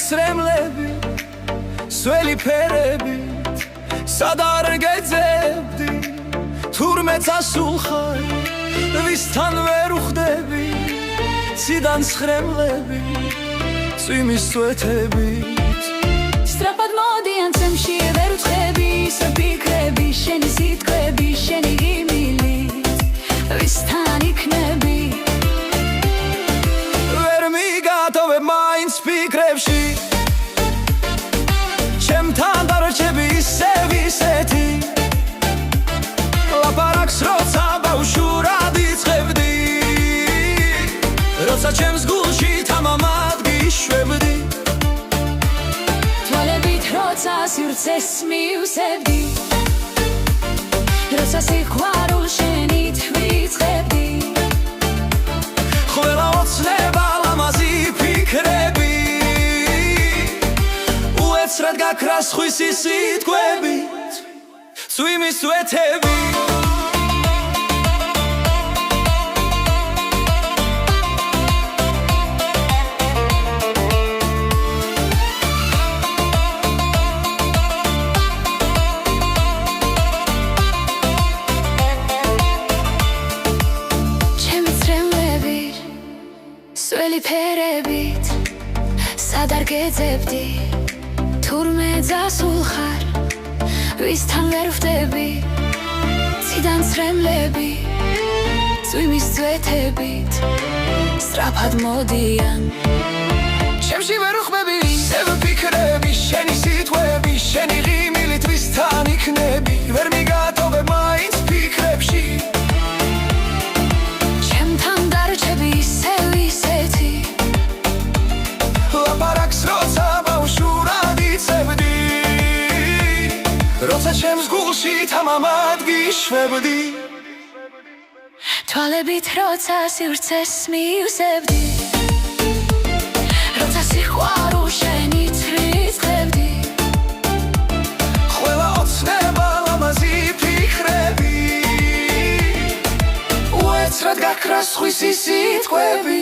სრემლები სველი ფერებით სად არ გეძებდი თურმე წასულხარ ვისთან ვერ უხდები ციდან სრემლები წვიმის სვეთებით სწრაფად მოდიან წემში ვერ უწყები საფიქრები შენი სიტყვები შენი იმილით ვისთან იქნები ვერ მიგატოვებ მაინც ფიქრებში ჩემთან დარჩები ისევ ისეთი ლაპარაკს როცა ბავშვურად იწყებდი როცა ჩემს გულში თამამად გიშვებდი თვალებით როცა სივრცეს მივსებდი როცა სიყვარულ შენით ვიწყებდი ყველა ოცნება ლამაზი ფიქრები უეცრად გაქრას ხვისი სიტყვებით წვიმის სვეთები სველი ფერებით სად არ გეძებდი თურმე წასულხარ ვისთან ვერ ვხვდები ციდან სრემლები წვიმის სვეთებით სწრაფად მოდიან ჩემში ვერ უხმები ისევ ფიქრები შენი სიტყვები შენი ღიმილით ვისთან იქნები ვერ მიგატოვებ მაინც ფიქრებში ჩემთან დარჩები ისევ ისეთი ლაპარაკს როცა ბავშვურად იწყებდი როცა ჩემს გულში თამამად გიშვებდი თვალებით როცა სივრცეს მივსებდი როცა სიყვარულ შენით ვიწყებდი ყველა ოცნება ლამაზი ფიქრები უეცრად გაქრას ხვისი სიტყვები